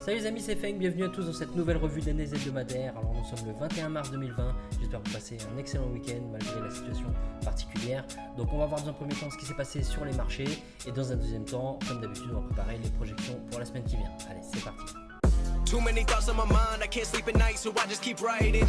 Salut les amis, c'est Feng, bienvenue à tous dans cette nouvelle revue d'analyse hebdomadaire. Alors nous sommes le 21 mars 2020, j'espère que vous passez un excellent week-end malgré la situation particulière. Donc on va voir dans un premier temps ce qui s'est passé sur les marchés et dans un deuxième temps, comme d'habitude, on va préparer les projections pour la semaine qui vient. Allez, c'est parti. Too many thoughts on my mind, I can't sleep at night, so I just keep writing.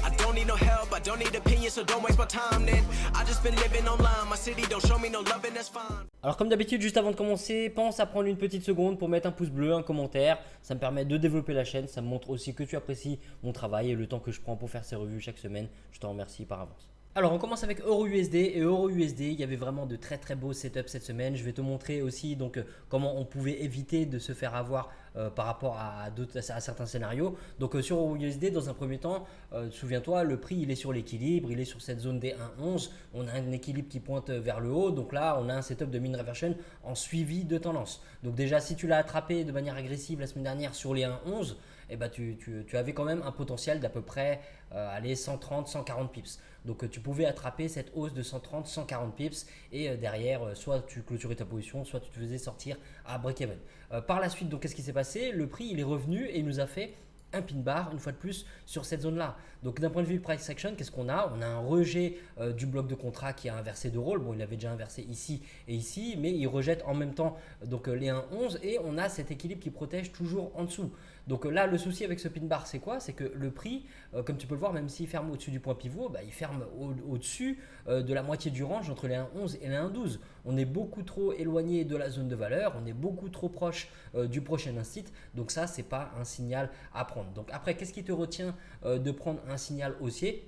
I don't need no help, I don't need opinions, so don't waste my time then. I just been living online, my city don't show me no love and that's fine. Alors comme d'habitude, juste avant de commencer, pense à prendre une petite seconde pour mettre un pouce bleu, un commentaire. Ça me permet de développer la chaîne, ça me montre aussi que tu apprécies mon travail et le temps que je prends pour faire ces revues chaque semaine. Je t'en remercie par avance. Alors on commence avec EURUSD et EURUSD, il y avait vraiment de très beaux setups cette semaine. Je vais te montrer aussi donc comment on pouvait éviter de se faire avoir par rapport à certains scénarios. Donc sur EURUSD, dans un premier temps, souviens-toi, le prix il est sur l'équilibre, il est sur cette zone des 1,11. On a un équilibre qui pointe vers le haut, donc là on a un setup de mean reversion en suivi de tendance. Donc déjà si tu l'as attrapé de manière agressive la semaine dernière sur les 1,11, eh ben, tu avais quand même un potentiel d'à peu près 130-140 pips. Donc tu pouvais attraper cette hausse de 130-140 pips et derrière, soit tu clôturais ta position, soit tu te faisais sortir à break-even. Par la suite, donc qu'est-ce qui s'est passé? Le prix il est revenu et il nous a fait un pin bar une fois de plus sur cette zone là. Donc d'un point de vue price action, qu'est-ce qu'on a? On a un rejet du bloc de contrat qui a inversé de rôle. Bon, il avait déjà inversé ici et ici, mais il rejette en même temps donc les 1,11 et on a cet équilibre qui protège toujours en dessous. Donc là, le souci avec ce pin bar, c'est quoi? C'est que le prix, comme tu peux le voir, même s'il ferme au-dessus du point pivot, bah, il ferme au-dessus de la moitié du range entre les 1,11 et les 1,12. On est beaucoup trop éloigné de la zone de valeur, on est beaucoup trop proche du prochain instit. Donc ça, c'est pas un signal à prendre. Donc après, qu'est-ce qui te retient de prendre un signal haussier?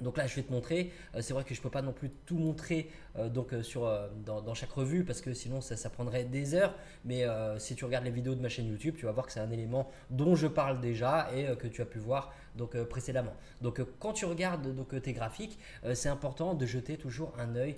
Donc là, je vais te montrer. C'est vrai que je ne peux pas non plus tout montrer dans chaque revue parce que sinon ça prendrait des heures. Mais si tu regardes les vidéos de ma chaîne YouTube, tu vas voir que c'est un élément dont je parle déjà et que tu as pu voir précédemment. Donc quand tu regardes tes graphiques, c'est important de jeter toujours un œil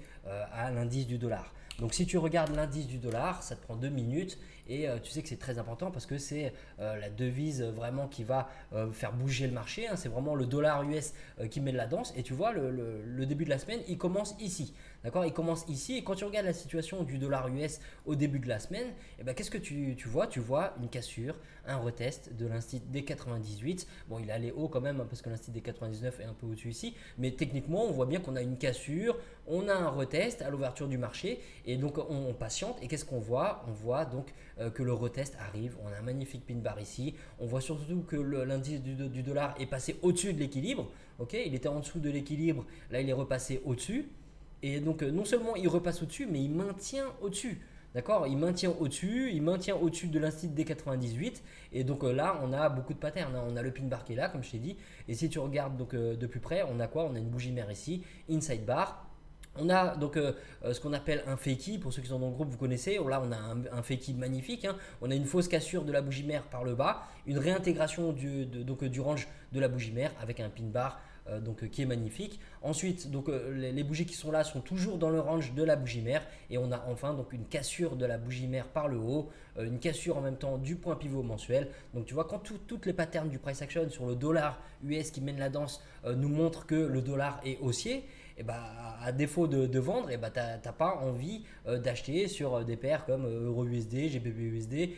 à l'indice du dollar. Donc si tu regardes l'indice du dollar, ça te prend 2 minutes et tu sais que c'est très important parce que c'est la devise vraiment qui va faire bouger le marché. C'est vraiment le dollar US qui met de la danse et tu vois le début de la semaine, il commence ici. D'accord, il commence ici et quand tu regardes la situation du dollar US au début de la semaine, eh ben, qu'est-ce que tu vois? Tu vois une cassure, un retest de l'instit D98. Bon, il est allé haut quand même parce que l'instit D99 est un peu au-dessus ici, mais techniquement, on voit bien qu'on a une cassure, on a un retest à l'ouverture du marché et donc on patiente. Et qu'est-ce qu'on voit? On voit donc que le retest arrive. On a un magnifique pin bar ici. On voit surtout que l'indice du dollar est passé au-dessus de l'équilibre. Ok, il était en dessous de l'équilibre, là il est repassé au-dessus. Et donc non seulement il repasse au-dessus, mais il maintient au-dessus. D'accord, il maintient au-dessus de l'instit D98 et donc là on a beaucoup de patterns. On a le pin bar qui est là comme je t'ai dit et si tu regardes donc de plus près, on a quoi? On a une bougie mère ici, inside bar. On a donc ce qu'on appelle un fakie, pour ceux qui sont dans le groupe vous connaissez, là on a un fakie magnifique, on a une fausse cassure de la bougie mère par le bas, une réintégration du range de la bougie mère avec un pin bar qui est magnifique. Ensuite donc les bougies qui sont là sont toujours dans le range de la bougie mère et on a enfin donc une cassure de la bougie mère par le haut, une cassure en même temps du point pivot mensuel. Donc tu vois quand toutes les patterns du price action sur le dollar US qui mène la danse nous montrent que le dollar est haussier, et bah, à défaut de vendre, et bah, tu n'as pas envie d'acheter sur des paires comme EURUSD, GBPUSD,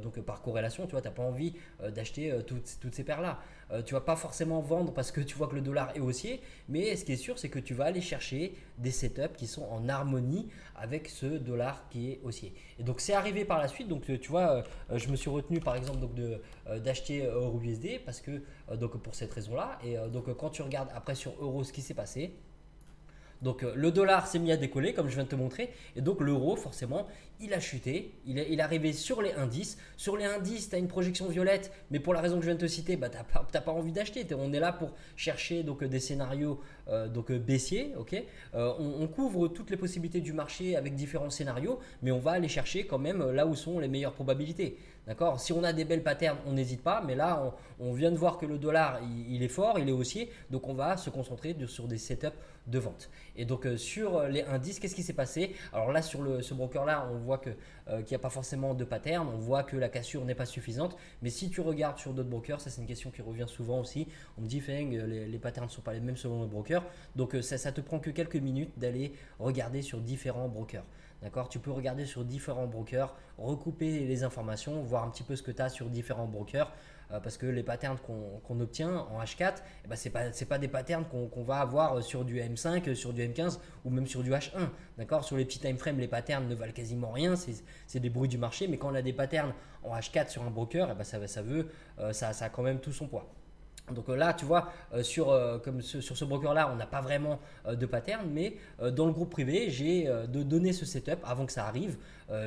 donc par corrélation, tu n'as pas envie d'acheter toutes ces paires-là. Tu ne vas pas forcément vendre parce que tu vois que le dollar est haussier, mais ce qui est sûr, c'est que tu vas aller chercher des setups qui sont en harmonie avec ce dollar qui est haussier. Et donc c'est arrivé par la suite, donc tu vois, je me suis retenu par exemple d'acheter EURUSD parce que pour cette raison-là, et donc quand tu regardes après sur euro ce qui s'est passé, donc le dollar s'est mis à décoller comme je viens de te montrer et donc l'euro forcément il a chuté, il est arrivé sur les indices. Sur les indices tu as une projection violette mais pour la raison que je viens de te citer, bah, tu n'as pas envie d'acheter. On est là pour chercher des scénarios baissiers. Okay, on couvre toutes les possibilités du marché avec différents scénarios mais on va aller chercher quand même là où sont les meilleures probabilités. D'accord, si on a des belles patterns, on n'hésite pas, mais là on vient de voir que le dollar il est fort, il est haussier, donc on va se concentrer sur des setups de vente. Et donc sur les indices, qu'est-ce qui s'est passé? Alors là sur ce broker là, on voit qu'il n'y a pas forcément de pattern, on voit que la cassure n'est pas suffisante, mais si tu regardes sur d'autres brokers, ça c'est une question qui revient souvent aussi, on me dit Feng, les patterns ne sont pas les mêmes selon le broker, donc ça te prend que quelques minutes d'aller regarder sur différents brokers. D'accord, tu peux regarder sur différents brokers, recouper les informations, voir un petit peu ce que tu as sur différents brokers. Parce que les patterns qu'on obtient en H4, eh ben, c'est pas des patterns qu'on va avoir sur du M5, sur du M15 ou même sur du H1. D'accord, sur les petits time frames, les patterns ne valent quasiment rien, c'est des bruits du marché. Mais quand on a des patterns en H4 sur un broker, eh ben, ça a quand même tout son poids. Donc là, tu vois, sur ce broker-là, on n'a pas vraiment de pattern, mais dans le groupe privé, j'ai donné ce setup avant que ça arrive.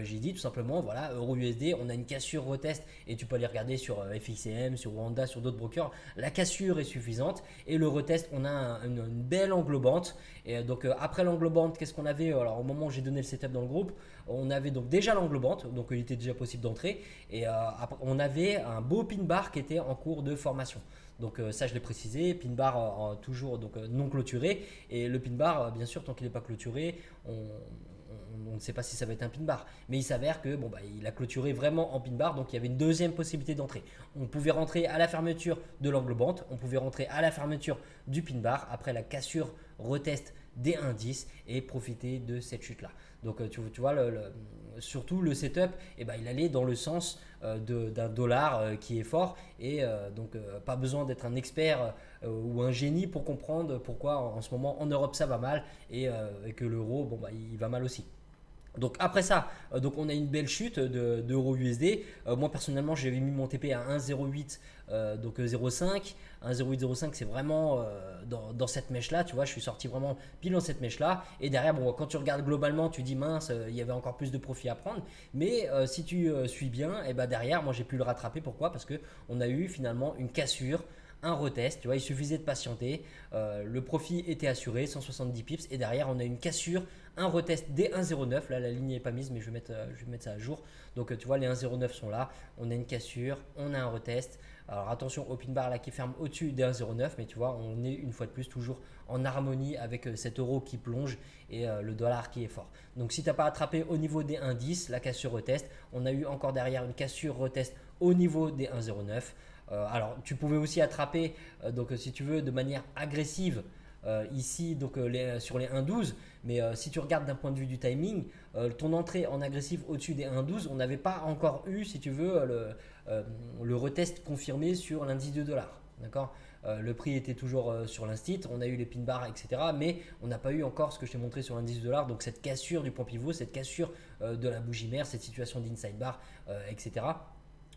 J'ai dit tout simplement, voilà, EURUSD, on a une cassure retest et tu peux aller regarder sur FXCM, sur Wanda, sur d'autres brokers. La cassure est suffisante et le retest, on a une belle englobante. Et donc après l'englobante, qu'est-ce qu'on avait? Alors au moment où j'ai donné le setup dans le groupe, on avait donc déjà l'englobante, donc il était déjà possible d'entrer. Et après, on avait un beau pin bar qui était en cours de formation. Donc ça je l'ai précisé, pin bar toujours donc, non clôturé et le pin bar bien sûr tant qu'il n'est pas clôturé on ne sait pas si ça va être un pin bar, mais il s'avère que il a clôturé vraiment en pin bar, donc il y avait une deuxième possibilité d'entrée. On pouvait rentrer à la fermeture de l'englobante, on pouvait rentrer à la fermeture du pin bar après la cassure retest des indices et profiter de cette chute là. Donc tu vois surtout le setup, il allait dans le sens d'un dollar qui est fort et donc pas besoin d'être un expert ou un génie pour comprendre pourquoi en ce moment en Europe ça va mal et que l'euro il va mal aussi. Donc après ça, donc on a une belle chute d'euro USD. Moi personnellement, j'avais mis mon TP à 1,08 donc 0,5. 1,0805 c'est vraiment dans cette mèche là, tu vois, je suis sorti vraiment pile dans cette mèche là et derrière quand tu regardes globalement tu dis mince, il y avait encore plus de profit à prendre, mais si tu suis bien, et derrière moi j'ai pu le rattraper. Pourquoi? Parce que on a eu finalement une cassure, un retest, tu vois, il suffisait de patienter, le profit était assuré, 170 pips et derrière on a une cassure, un retest des 1,09, là la ligne n'est pas mise mais je vais mettre ça à jour. Donc tu vois les 1,09 sont là, on a une cassure, on a un retest. Alors attention au pin bar là qui ferme au-dessus des 1,09, mais tu vois on est une fois de plus toujours en harmonie avec cet euro qui plonge et le dollar qui est fort. Donc si tu n'as pas attrapé au niveau des 1,10, la cassure retest, on a eu encore derrière une cassure retest au niveau des 1,09. Alors tu pouvais aussi attraper donc si tu veux de manière agressive ici donc sur les 1,12, mais si tu regardes d'un point de vue du timing, ton entrée en agressif au-dessus des 1,12, on n'avait pas encore eu si tu veux le retest confirmé sur l'indice de dollar. D'accord, le prix était toujours sur l'instit, on a eu les pin bars etc, mais on n'a pas eu encore ce que je t'ai montré sur l'indice de dollar, donc cette cassure du point pivot, cette cassure de la bougie mère, cette situation d'inside bar etc.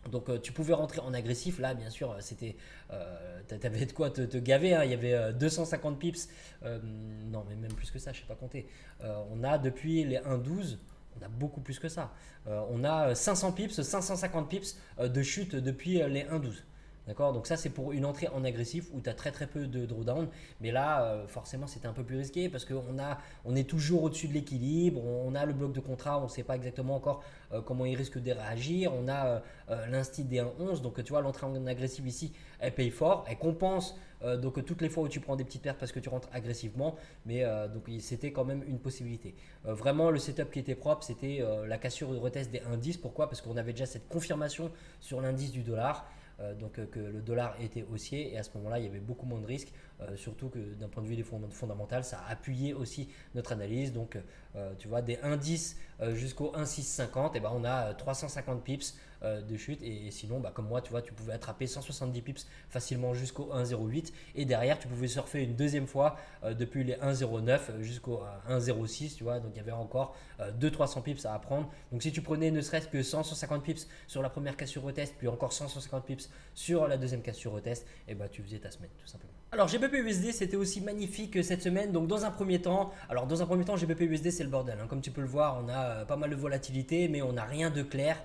Donc tu pouvais rentrer en agressif, là bien sûr c'était, t'avais de quoi te gaver, hein. Il y avait 250 pips, non mais même plus que ça, je ne sais pas compter. On a depuis les 1,12, on a beaucoup plus que ça. On a 500 pips, 550 pips de chute depuis les 1,12. D'accord, donc ça c'est pour une entrée en agressif où tu as très peu de drawdown, mais là forcément c'était un peu plus risqué parce qu'on est toujours au-dessus de l'équilibre, on a le bloc de contrat, on ne sait pas exactement encore comment il risque de réagir, on a l'instit des 1,11, donc tu vois l'entrée en agressif ici elle paye fort, elle compense donc toutes les fois où tu prends des petites pertes parce que tu rentres agressivement, mais donc c'était quand même une possibilité. Vraiment le setup qui était propre c'était la cassure de retest des 1,10, pourquoi? Parce qu'on avait déjà cette confirmation sur l'indice du dollar. Donc que le dollar était haussier et à ce moment-là il y avait beaucoup moins de risques, surtout que d'un point de vue des fondamentales ça a appuyé aussi notre analyse. Donc tu vois des 1,10 jusqu'au 1,650 et on a 350 pips de chute et sinon comme moi tu vois tu pouvais attraper 170 pips facilement jusqu'au 1,08 et derrière tu pouvais surfer une deuxième fois depuis les 1,09 jusqu'au 1,06, tu vois, donc il y avait encore 200-300 pips à apprendre. Donc si tu prenais ne serait-ce que 100-150 pips sur la première cassure retest puis encore 100-150 pips sur la deuxième cassure retest, et tu faisais ta semaine tout simplement. Alors GBP USD c'était aussi magnifique cette semaine. Donc dans un premier temps GBP USD c'est le bordel, hein. Comme tu peux le voir on a pas mal de volatilité mais on n'a rien de clair.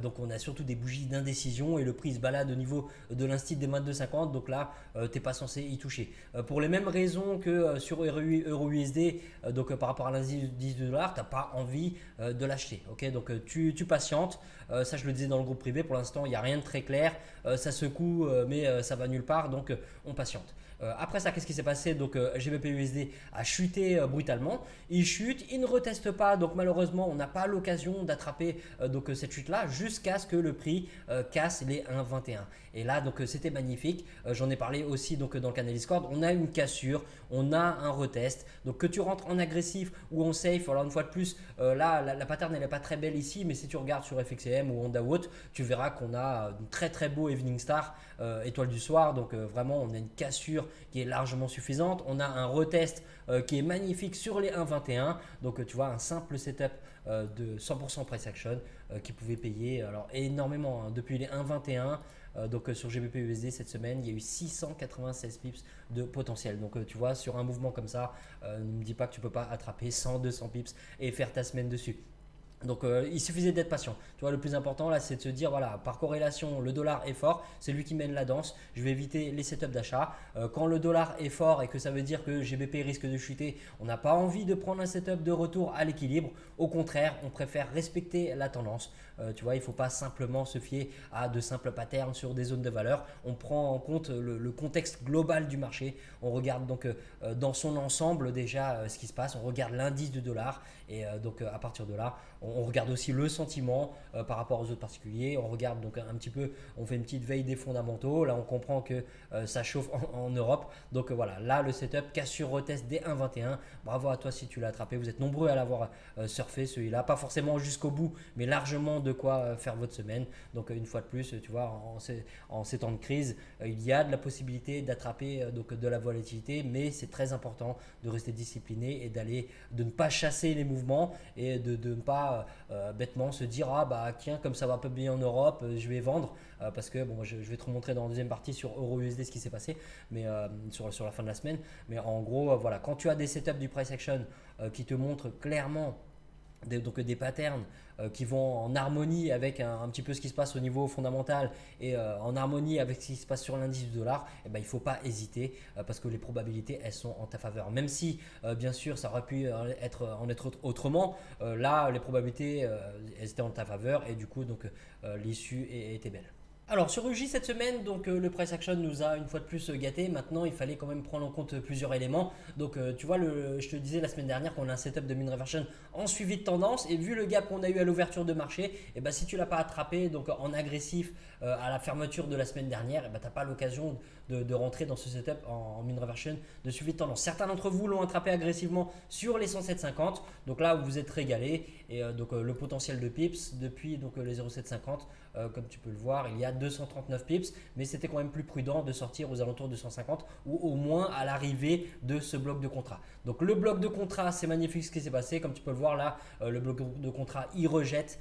Donc on a surtout des bougies d'indécision et le prix se balade au niveau de l'instit des 22,50, donc là t'es pas censé y toucher. Pour les mêmes raisons que sur EURUSD, donc par rapport à l'indice du dollar, t'as pas envie de l'acheter. Ok, donc tu patientes. Ça je le disais dans le groupe privé, pour l'instant il n'y a rien de très clair, ça secoue mais ça va nulle part, donc on patiente. Après ça, qu'est-ce qui s'est passé? Donc GBP USD a chuté brutalement. Il chute, il ne reteste pas. Donc malheureusement, on n'a pas l'occasion d'attraper cette chute-là. ça jusqu'à ce que le prix casse les 1,21. Et là, donc c'était magnifique. J'en ai parlé aussi donc dans le canal Discord. On a une cassure, on a un retest. Donc que tu rentres en agressif ou en safe, alors une fois de plus, là la pattern elle n'est pas très belle ici, mais si tu regardes sur FXCM ou Underwood, tu verras qu'on a un très très beau Evening Star, étoile du soir. Donc vraiment, on a une cassure qui est largement suffisante. On a un retest qui est magnifique sur les 1,21. Donc tu vois, un simple setup de 100% price action qui pouvait payer alors énormément depuis les 1,21. Donc sur GBP USD cette semaine, il y a eu 696 pips de potentiel. Donc tu vois, sur un mouvement comme ça, ne me dis pas que tu peux pas attraper 100-200 pips et faire ta semaine dessus. Donc il suffisait d'être patient. Tu vois, le plus important là, c'est de se dire voilà, par corrélation, le dollar est fort, c'est lui qui mène la danse. Je vais éviter les setups d'achat. Quand le dollar est fort et que ça veut dire que GBP risque de chuter, on n'a pas envie de prendre un setup de retour à l'équilibre. Au contraire, on préfère respecter la tendance. Tu vois, il ne faut pas simplement se fier à de simples patterns sur des zones de valeur. On prend en compte le contexte global du marché. On regarde donc dans son ensemble déjà ce qui se passe. On regarde l'indice du dollar et donc à partir de là, on regarde aussi le sentiment par rapport aux autres particuliers. On regarde donc un petit peu, on fait une petite veille des fondamentaux. Là, on comprend que ça chauffe en Europe. Donc voilà, là le setup cassure retest dès 1,21. Bravo à toi si tu l'as attrapé. Vous êtes nombreux à l'avoir surfé celui-là. Pas forcément jusqu'au bout, mais largement de quoi faire votre semaine. Donc une fois de plus, tu vois, en ces temps de crise, il y a de la possibilité d'attraper donc de la volatilité, mais c'est très important de rester discipliné et de ne pas chasser les mouvements et de ne pas bêtement se dire ah bah tiens, comme ça va pas bien en Europe, je vais vendre parce que bon, je vais te remontrer dans la deuxième partie sur Euro USD ce qui s'est passé, mais sur la fin de la semaine. Mais en gros, voilà, quand tu as des setups du price action qui te montrent clairement donc des patterns qui vont en harmonie avec un petit peu ce qui se passe au niveau fondamental et en harmonie avec ce qui se passe sur l'indice du dollar, et ben, il ne faut pas hésiter parce que les probabilités elles sont en ta faveur. Même si bien sûr ça aurait pu être autrement, là les probabilités elles étaient en ta faveur et du coup donc l'issue était belle. Alors sur UJ cette semaine, donc le price action nous a une fois de plus gâté. Maintenant, il fallait quand même prendre en compte plusieurs éléments. Donc tu vois, je te disais la semaine dernière qu'on a un setup de mean reversion en suivi de tendance et vu le gap qu'on a eu à l'ouverture de marché, et ben, si tu l'as pas attrapé donc en agressif à la fermeture de la semaine dernière, et ben, tu n'as pas l'occasion de rentrer dans ce setup en mean reversion de suivi de tendance. Certains d'entre vous l'ont attrapé agressivement sur les 107,50. Donc là, vous vous êtes régalé et donc le potentiel de pips depuis donc les 0,750, comme tu peux le voir, il y a 239 pips, mais c'était quand même plus prudent de sortir aux alentours de 150 ou au moins à l'arrivée de ce bloc de contrat. Donc le bloc de contrat, c'est magnifique ce qui s'est passé. Comme tu peux le voir là, le bloc de contrat, il rejette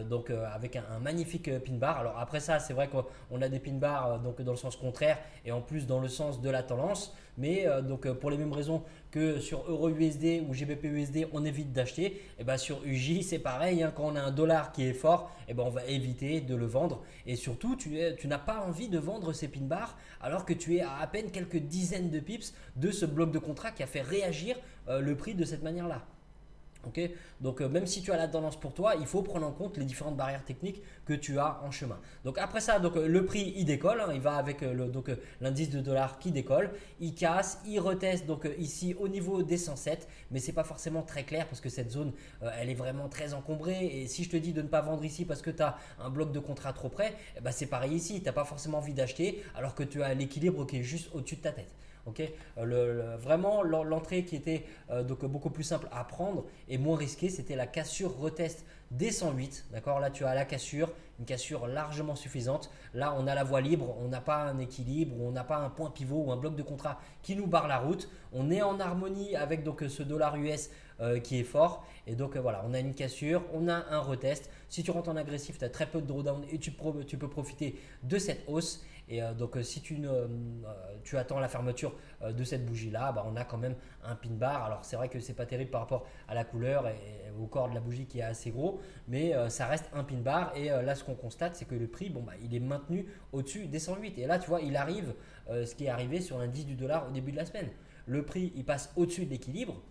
donc avec un magnifique pin bar. Alors après ça, c'est vrai qu'on a des pin bars donc dans le sens contraire et en plus dans le sens de la tendance. Mais donc pour les mêmes raisons que sur Euro USD ou GBP USD, on évite d'acheter. Et ben sur UJ, c'est pareil. Hein, quand on a un dollar qui est fort, et ben on va éviter de le vendre. Et surtout, tu n'as pas envie de vendre ces pin bars alors que tu es à peine quelques dizaines de pips de ce bloc de contrat qui a fait réagir le prix de cette manière-là. Okay, donc même si tu as la tendance pour toi, il faut prendre en compte les différentes barrières techniques que tu as en chemin. Donc après ça, donc, le prix il décolle, hein, il va avec l'indice de dollar qui décolle, il casse, il reteste donc ici au niveau des 107, mais c'est pas forcément très clair parce que cette zone elle est vraiment très encombrée et si je te dis de ne pas vendre ici parce que tu as un bloc de contrat trop près, eh ben, c'est pareil ici, tu n'as pas forcément envie d'acheter alors que tu as l'équilibre qui est juste au-dessus de ta tête. Okay, vraiment l'entrée qui était donc beaucoup plus simple à prendre et moins risquée, c'était la cassure retest des 108. D'accord, là tu as la cassure, une cassure largement suffisante. Là on a la voie libre, on n'a pas un équilibre, on n'a pas un point pivot ou un bloc de contrat qui nous barre la route. On est en harmonie avec donc ce dollar US qui est fort et donc voilà, on a une cassure, on a un retest. Si tu rentres en agressif, tu as très peu de drawdown et tu peux profiter de cette hausse. Et donc si tu attends la fermeture de cette bougie là, bah, on a quand même un pin bar. Alors c'est vrai que c'est pas terrible par rapport à la couleur et au corps de la bougie qui est assez gros, mais ça reste un pin bar. Et là ce qu'on constate c'est que le prix bon, bah, il est maintenu au-dessus des 108. Et là tu vois il arrive ce qui est arrivé sur l'indice du dollar au début de la semaine. Le prix il passe au-dessus de l'équilibre.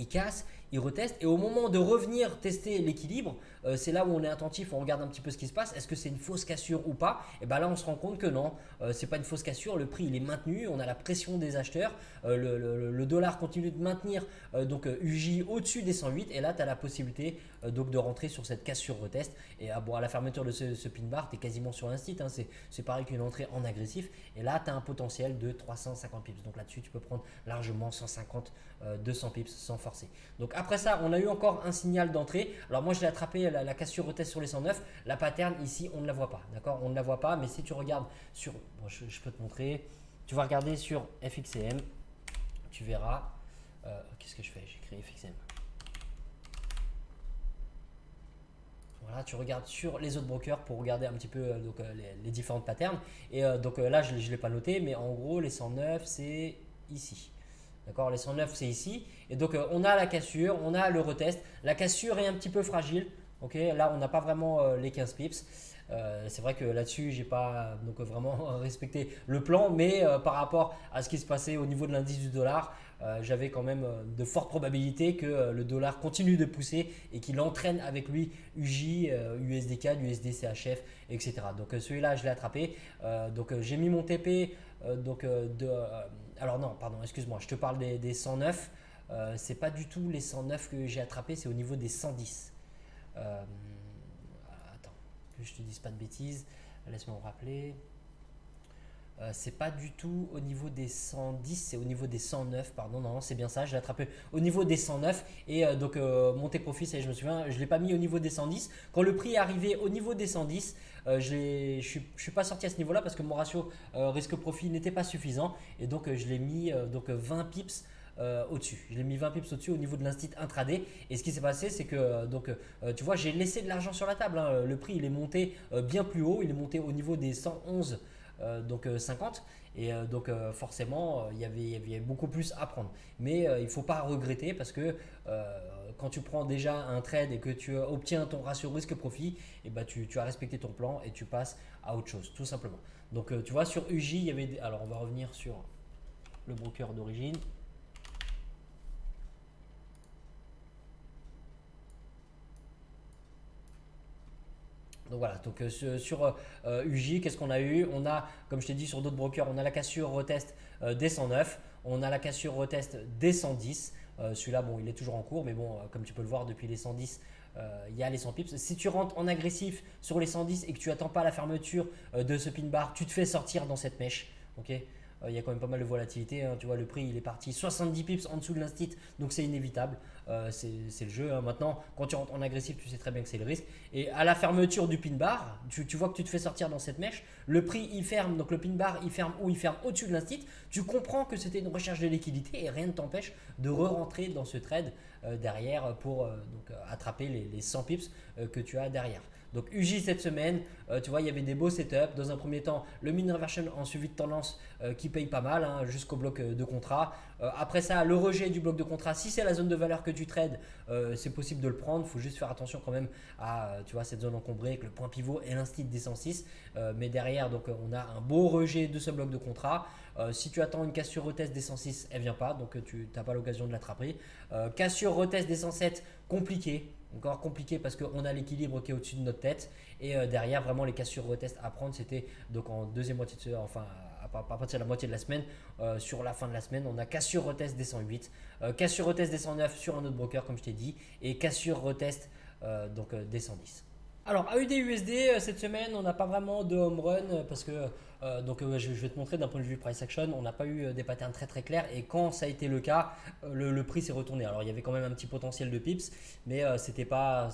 Il casse, il reteste et au moment de revenir tester l'équilibre, c'est là où on est attentif, on regarde un petit peu ce qui se passe. Est-ce que c'est une fausse cassure ou pas? Et bien là, on se rend compte que non, c'est pas une fausse cassure. Le prix il est maintenu, on a la pression des acheteurs, le dollar continue de maintenir donc UJ au-dessus des 108 et là, tu as la possibilité donc de rentrer sur cette cassure retest. Et bon, à la fermeture de ce pin bar, tu es quasiment sur l'instit. Hein, c'est pareil qu'une entrée en agressif. Et là, tu as un potentiel de 350 pips. Donc là-dessus, tu peux prendre largement 150, 200 pips sans forcer. Donc après ça, on a eu encore un signal d'entrée. Alors moi, je l'ai attrapé la cassure retest sur les 109. La pattern ici, on ne la voit pas. D'accord, on ne la voit pas. Mais si tu regardes sur, bon, je peux te montrer. Tu vas regarder sur FXCM. Tu verras. Qu'est-ce que je fais? J'écris FXCM. Voilà, tu regardes sur les autres brokers pour regarder un petit peu les différentes patterns. Et donc là, je ne l'ai pas noté, mais en gros, les 109, c'est ici. D'accord, les 109, c'est ici. Et donc, on a la cassure, on a le retest. La cassure est un petit peu fragile. Ok, là, on n'a pas vraiment les 15 pips. C'est vrai que là-dessus, j'ai pas donc vraiment respecté le plan, mais par rapport à ce qui se passait au niveau de l'indice du dollar, j'avais quand même de fortes probabilités que le dollar continue de pousser et qu'il entraîne avec lui UJ, USD-CAD, USD-CHF, etc. Donc celui-là, je l'ai attrapé. Donc j'ai mis mon TP alors non, pardon, excuse-moi, je te parle des 109. C'est pas du tout les 109 que j'ai attrapé, c'est au niveau des 110. Attends, que je te dise pas de bêtises, laisse-moi me rappeler. C'est pas du tout au niveau des 110, c'est au niveau des 109, pardon, non, c'est bien ça, je l'ai attrapé au niveau des 109 et donc mon take profit, je me souviens, je ne l'ai pas mis au niveau des 110. Quand le prix est arrivé au niveau des 110, je suis pas sorti à ce niveau-là parce que mon ratio risque-profit n'était pas suffisant et donc je l'ai mis 20 pips au-dessus. Je l'ai mis 20 pips au-dessus au niveau de l'instit intraday. Et ce qui s'est passé, c'est que tu vois, j'ai laissé de l'argent sur la table. Hein. Le prix, il est monté bien plus haut. Il est monté au niveau des 111, 50. Et forcément, il y avait beaucoup plus à prendre. Mais il ne faut pas regretter parce que quand tu prends déjà un trade et que tu obtiens ton ratio risque-profit, et ben tu as respecté ton plan et tu passes à autre chose, tout simplement. Donc tu vois, sur UJ, il y avait. Alors, on va revenir sur le broker d'origine. Donc voilà, donc sur UJ, qu'est-ce qu'on a eu? On a, comme je t'ai dit sur d'autres brokers, on a la cassure retest des 109, on a la cassure retest des 110. Celui-là, bon, il est toujours en cours, mais bon, comme tu peux le voir depuis les 110, il y a les 100 pips. Si tu rentres en agressif sur les 110 et que tu n'attends pas la fermeture de ce pin bar, tu te fais sortir dans cette mèche. Ok, il y a quand même pas mal de volatilité. Hein. Tu vois, le prix, il est parti 70 pips en dessous de l'instit, donc c'est inévitable. C'est le jeu. Hein. Maintenant, quand tu rentres en agressif, tu sais très bien que c'est le risque. Et à la fermeture du pin bar, tu vois que tu te fais sortir dans cette mèche. Le prix, il ferme. Donc le pin bar, il ferme où? Il ferme au-dessus de l'instit. Tu comprends que c'était une recherche de liquidité et rien ne t'empêche de re-rentrer dans ce trade derrière pour attraper les 100 pips que tu as derrière. Donc UJ cette semaine, tu vois, il y avait des beaux setups. Dans un premier temps, le mean reversion en suivi de tendance qui paye pas mal hein, jusqu'au bloc de contrat. Après ça, le rejet du bloc de contrat. Si c'est la zone de valeur que tu trades, c'est possible de le prendre. Il faut juste faire attention quand même à tu vois, cette zone encombrée avec le point pivot et l'instit des 106. Mais derrière, donc, on a un beau rejet de ce bloc de contrat. Si tu attends une cassure retest des 106, elle vient pas. Donc tu n'as pas l'occasion de l'attraper. Cassure retest des 107, compliqué. Encore compliqué parce qu'on a l'équilibre qui est au-dessus de notre tête et derrière vraiment les cassures retest à prendre c'était donc en deuxième moitié de enfin à partir de la moitié de la semaine sur la fin de la semaine on a cassure retest des 108 cassure retest des 109 sur un autre broker comme je t'ai dit et cassure retest des 110. Alors AUD-USD cette semaine on n'a pas vraiment de home run parce que je vais te montrer d'un point de vue price action, on n'a pas eu des patterns très très clairs et quand ça a été le cas, le prix s'est retourné. Alors il y avait quand même un petit potentiel de pips, mais c'était pas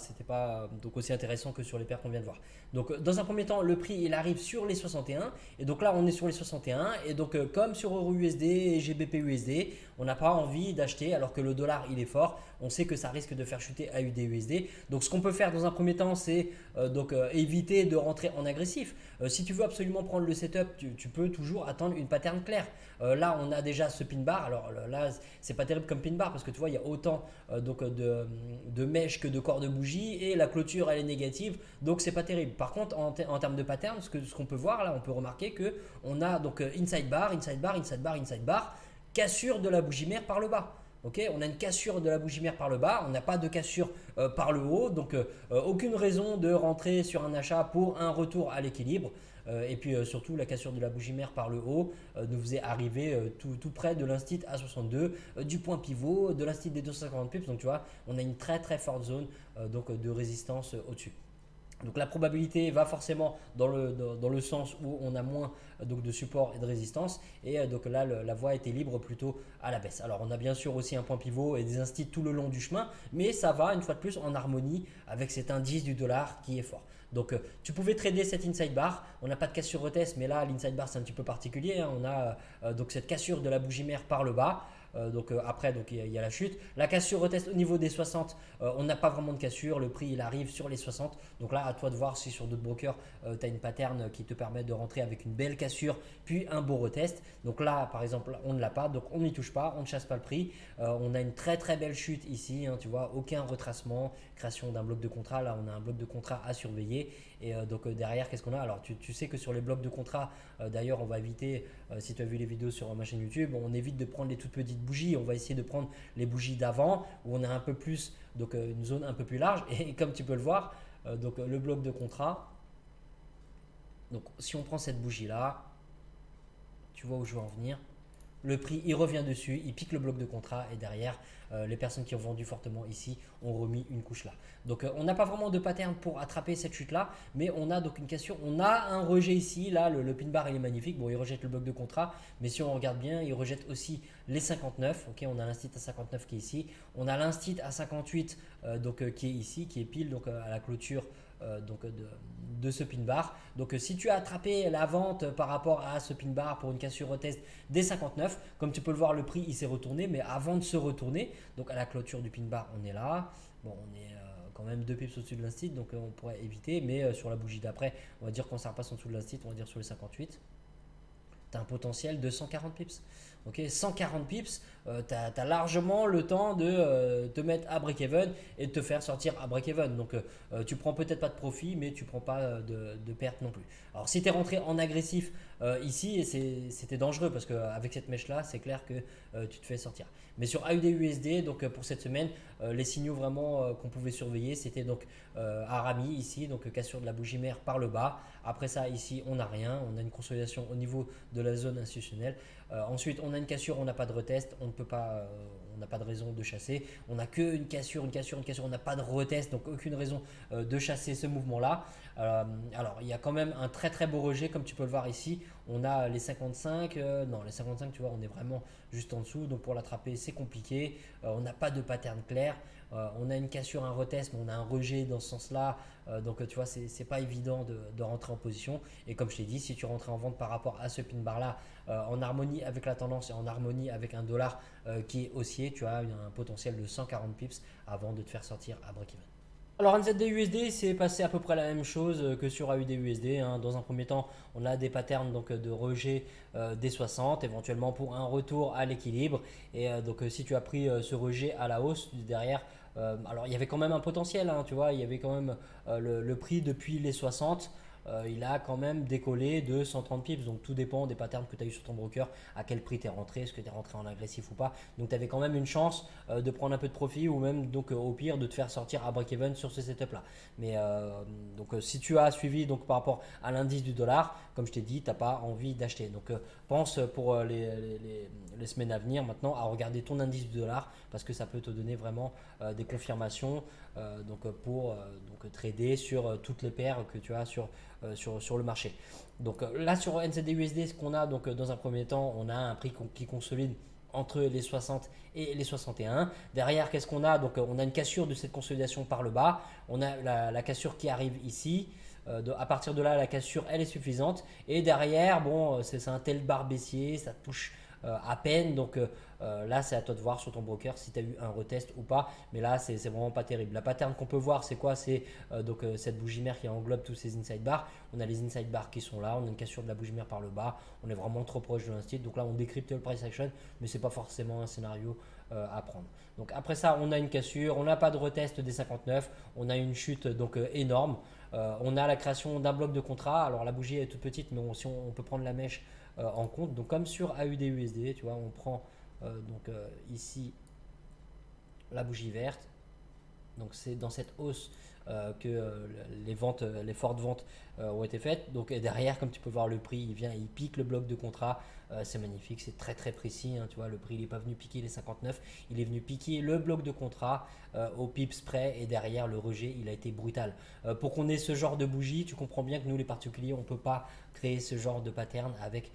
donc aussi intéressant que sur les paires qu'on vient de voir. Donc dans un premier temps, le prix il arrive sur les 61 et donc là on est sur les 61 et donc comme sur EURUSD et GBP-USD, on n'a pas envie d'acheter alors que le dollar il est fort. On sait que ça risque de faire chuter AUD-USD. Donc ce qu'on peut faire dans un premier temps, c'est éviter de rentrer en agressif. Si tu veux absolument prendre le setup, tu peux toujours attendre une pattern claire. Là, on a déjà ce pin bar. Alors là, c'est pas terrible comme pin bar parce que tu vois, il y a autant de mèches que de corps de bougie et la clôture elle est négative, donc c'est pas terrible. Par contre, en termes de pattern, ce qu'on peut voir là, on peut remarquer que on a donc inside bar, inside bar, inside bar, inside bar, cassure de la bougie mère par le bas. Ok, on a une cassure de la bougie mère par le bas, on n'a pas de cassure par le haut, donc aucune raison de rentrer sur un achat pour un retour à l'équilibre. Et puis surtout, la cassure de la bougie mère par le haut nous faisait arriver tout près de l'instit A62, du point pivot, de l'instit des 250 pips. Donc tu vois, on a une très très forte zone donc, de résistance au-dessus. Donc la probabilité va forcément dans le sens où on a moins donc, de support et de résistance. Et donc là, la voie était libre plutôt à la baisse. Alors on a bien sûr aussi un point pivot et des instits tout le long du chemin. Mais ça va une fois de plus en harmonie avec cet indice du dollar qui est fort. Donc tu pouvais trader cette inside bar. On n'a pas de cassure retest, mais là l'inside bar c'est un petit peu particulier, hein. On a donc cette cassure de la bougie mère par le bas. Après, donc, il y a la chute. La cassure retest au niveau des 60, on n'a pas vraiment de cassure. Le prix il arrive sur les 60. Donc là, à toi de voir si sur d'autres brokers, tu as une pattern qui te permet de rentrer avec une belle cassure, puis un beau retest. Donc là, par exemple, on ne l'a pas. Donc on n'y touche pas, on ne chasse pas le prix. On a une très très belle chute ici, hein, tu vois, aucun retracement, création d'un bloc de contrat. Là, on a un bloc de contrat à surveiller. Et donc derrière, qu'est-ce qu'on a? Alors tu sais que sur les blocs de contrat, d'ailleurs, on va éviter, si tu as vu les vidéos sur ma chaîne YouTube, on évite de prendre les toutes petites bougies. On va essayer de prendre les bougies d'avant où on a un peu plus, donc une zone un peu plus large. Et comme tu peux le voir, donc le bloc de contrat. Donc si on prend cette bougie là, tu vois où je veux en venir. Le prix, il revient dessus, il pique le bloc de contrat et derrière, les personnes qui ont vendu fortement ici ont remis une couche là. Donc, on n'a pas vraiment de pattern pour attraper cette chute là, mais on a donc une cassure. On a un rejet ici. Là, le pin bar, il est magnifique. Bon, il rejette le bloc de contrat, mais si on regarde bien, il rejette aussi les 59. Ok, on a l'instit à 59 qui est ici. On a l'instit à 58 qui est ici, qui est pile donc, à la clôture de ce pin bar. Donc si tu as attrapé la vente par rapport à ce pin bar pour une cassure retest des 59, comme tu peux le voir, le prix il s'est retourné, mais avant de se retourner, donc à la clôture du pin bar, on est là. Bon, on est quand même 2 pips au-dessus de l'instit, donc on pourrait éviter, mais sur la bougie d'après, on va dire qu'on ça repasse en dessous de l'instit, on va dire sur les 58. Tu as un potentiel de 140 pips. Ok, 140 pips, tu as largement le temps de te mettre à break-even et de te faire sortir à break-even. Donc, tu prends peut-être pas de profit, mais tu prends pas de perte non plus. Alors, si tu es rentré en agressif ici, c'était dangereux parce qu'avec cette mèche-là, c'est clair que tu te fais sortir. Mais sur AUD/USD, donc pour cette semaine, les signaux vraiment qu'on pouvait surveiller, c'était donc Arami ici, donc cassure de la bougie mère par le bas. Après ça, ici, on n'a rien. On a une consolidation au niveau de la zone institutionnelle. Ensuite, on a une cassure, on n'a pas de retest, on ne peut pas, on n'a pas de raison de chasser. On n'a qu'une cassure, on n'a pas de retest, donc aucune raison de chasser ce mouvement-là. Alors, il y a quand même un très très beau rejet, comme tu peux le voir ici. On a les 55, non, les 55, tu vois, on est vraiment juste en dessous. Donc pour l'attraper, c'est compliqué. On n'a pas de pattern clair. On a une cassure, un retest, mais on a un rejet dans ce sens-là. Donc tu vois, c'est pas évident de rentrer en position. Et comme je t'ai dit, si tu rentrais en vente par rapport à ce pin bar-là, en harmonie avec la tendance et en harmonie avec un dollar qui est haussier, tu as un potentiel de 140 pips avant de te faire sortir à break-even. Alors NZD/USD, c'est passé à peu près la même chose que sur AUD/USD, hein. Dans un premier temps, on a des patterns donc, de rejet des 60, éventuellement pour un retour à l'équilibre. Et donc si tu as pris ce rejet à la hausse derrière, alors il y avait quand même un potentiel, hein, tu vois, il y avait quand même le prix depuis les 60. Il a quand même décollé de 130 pips. Donc tout dépend des patterns que tu as eu sur ton broker, à quel prix tu es rentré, est-ce que tu es rentré en agressif ou pas. Donc tu avais quand même une chance de prendre un peu de profit ou même donc au pire de te faire sortir à break-even sur ce setup là. Mais donc si tu as suivi donc par rapport à l'indice du dollar, comme je t'ai dit, tu n'as pas envie d'acheter. Donc pense pour les semaines à venir maintenant à regarder ton indice du dollar parce que ça peut te donner vraiment des confirmations pour trader sur toutes les paires que tu as sur le marché. Donc là sur NZD/USD, ce qu'on a donc dans un premier temps, on a un prix qui consolide entre les 60 et les 61. Derrière, qu'est-ce qu'on a? Donc on a une cassure de cette consolidation par le bas. On a la cassure qui arrive ici. À partir de là, la cassure, elle est suffisante. Et derrière, bon, c'est un tel bar baissier, ça touche à peine. Donc là, c'est à toi de voir sur ton broker si tu as eu un retest ou pas. Mais là, c'est vraiment pas terrible. La pattern qu'on peut voir, c'est quoi? C'est cette bougie mère qui englobe tous ces inside bars. On a les inside bars qui sont là. On a une cassure de la bougie mère par le bas. On est vraiment trop proche de l'instit. Donc là, on décrypte le price action, mais c'est pas forcément un scénario à prendre. Donc après ça, on a une cassure. On n'a pas de retest des 59. On a une chute donc énorme. On a la création d'un bloc de contrat. Alors la bougie est toute petite, mais on peut prendre la mèche en compte. Donc comme sur AUD/USD, tu vois, on prend ici la bougie verte. Donc c'est dans cette hausse que les fortes ventes ont été faites. Donc et derrière, comme tu peux voir, le prix, il vient, il pique le bloc de contrat. C'est magnifique, c'est très très précis. Tu vois, le prix, il n'est pas venu piquer les 59, il est venu piquer le bloc de contrat au pips près. Et derrière, le rejet, il a été brutal. Pour qu'on ait ce genre de bougie, tu comprends bien que nous, les particuliers, on ne peut pas créer ce genre de pattern avec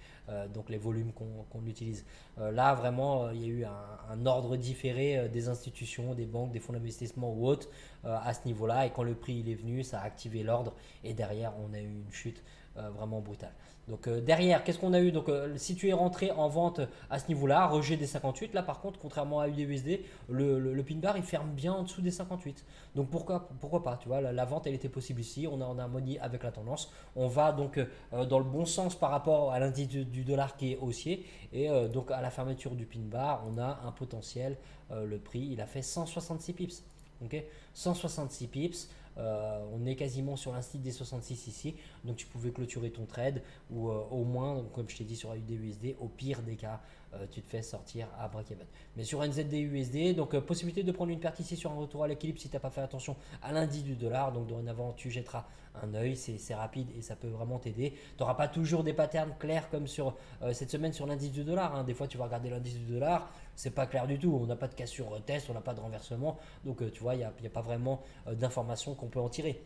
donc les volumes qu'on utilise. Là, vraiment, il y a eu un ordre différé des institutions, des banques, des fonds d'investissement ou autres à ce niveau-là. Et quand le prix il est venu, ça a activé l'ordre. Et derrière, on a eu une chute vraiment brutale. Donc derrière, qu'est-ce qu'on a eu? Donc si tu es rentré en vente à ce niveau-là, rejet des 58, là par contre, contrairement à USD, le pin bar il ferme bien en dessous des 58. Donc pourquoi pas? Tu vois, la vente elle était possible ici. On a en harmonie avec la tendance. On va donc dans le bon sens par rapport à l'indice du dollar qui est haussier. Et donc à la fermeture du pin bar, on a un potentiel. Le prix il a fait 166 pips. Okay, 166 pips. On est quasiment sur l'indice des 66 ici, donc tu pouvais clôturer ton trade ou au moins, comme je t'ai dit sur AUD/USD, au pire des cas, tu te fais sortir à break-even. Mais sur NZD/USD, donc possibilité de prendre une perte ici sur un retour à l'équilibre si tu n'as pas fait attention à l'indice du dollar. Donc dorénavant, tu jetteras un œil, c'est rapide et ça peut vraiment t'aider. Tu n'auras pas toujours des patterns clairs comme sur cette semaine sur l'indice du dollar. Hein. Des fois, tu vas regarder l'indice du dollar, c'est pas clair du tout. On n'a pas de cassure test, on n'a pas de renversement. Donc tu vois, il n'y a pas vraiment d'informations qu'on peut en tirer.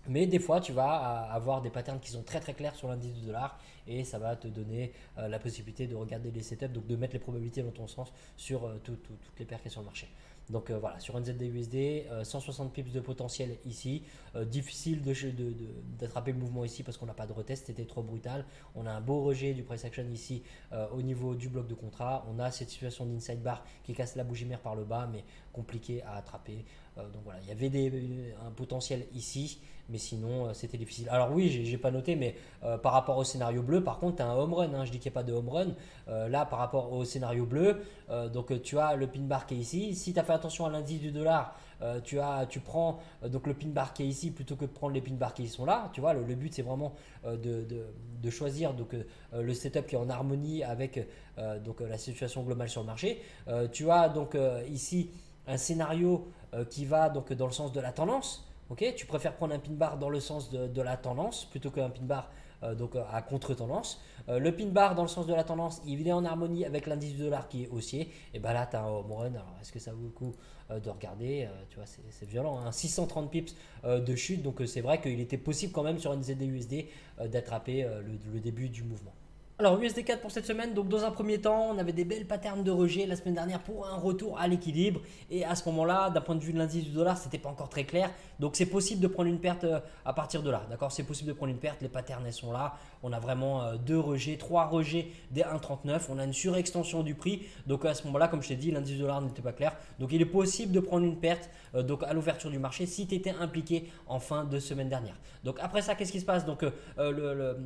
Mais des fois, tu vas avoir des patterns qui sont très très clairs sur l'indice du dollar et ça va te donner la possibilité de regarder les setups, donc de mettre les probabilités dans ton sens sur toutes les paires qui sont sur le marché. Donc voilà, sur NZD/USD, 160 pips de potentiel ici. Difficile d'attraper le mouvement ici parce qu'on n'a pas de retest, c'était trop brutal. On a un beau rejet du price action ici au niveau du bloc de contrat. On a cette situation d'inside bar qui casse la bougie mère par le bas, mais compliqué à attraper. Donc voilà, il y avait un potentiel ici, mais sinon c'était difficile. Alors oui, j'ai pas noté, mais par rapport au scénario bleu, par contre, tu as un home run. Hein, je dis qu'il n'y a pas de home run. Là, par rapport au scénario bleu, donc tu as le pin bar qui est ici. Si tu as fait attention à l'indice du dollar, tu prends donc le pin bar qui est ici plutôt que de prendre les pin bars qui sont là. Tu vois, le but c'est vraiment de choisir donc, le setup qui est en harmonie avec donc, la situation globale sur le marché. Tu as donc ici un scénario qui va donc dans le sens de la tendance. Okay, tu préfères prendre un pin bar dans le sens de la tendance plutôt qu'un pin bar donc à contre-tendance. Le pin bar dans le sens de la tendance, il est en harmonie avec l'indice du dollar qui est haussier. Et bien là, tu as un home run. Alors, est-ce que ça vaut le coup de regarder? Tu vois, c'est violent. Hein, 630 pips de chute. Donc, c'est vrai qu'il était possible quand même sur une ZD/USD d'attraper le début du mouvement. Alors USD4 pour cette semaine, donc dans un premier temps, on avait des belles patterns de rejet la semaine dernière pour un retour à l'équilibre. Et à ce moment-là, d'un point de vue de l'indice du dollar, c'était pas encore très clair. Donc c'est possible de prendre une perte à partir de là. D'accord, c'est possible de prendre une perte. Les patterns elles sont là. On a vraiment deux rejets, trois rejets des 1,39. On a une surextension du prix. Donc à ce moment-là, comme je t'ai dit, l'indice du dollar n'était pas clair. Donc il est possible de prendre une perte donc à l'ouverture du marché si tu étais impliqué en fin de semaine dernière. Donc après ça, qu'est-ce qui se passe? Donc le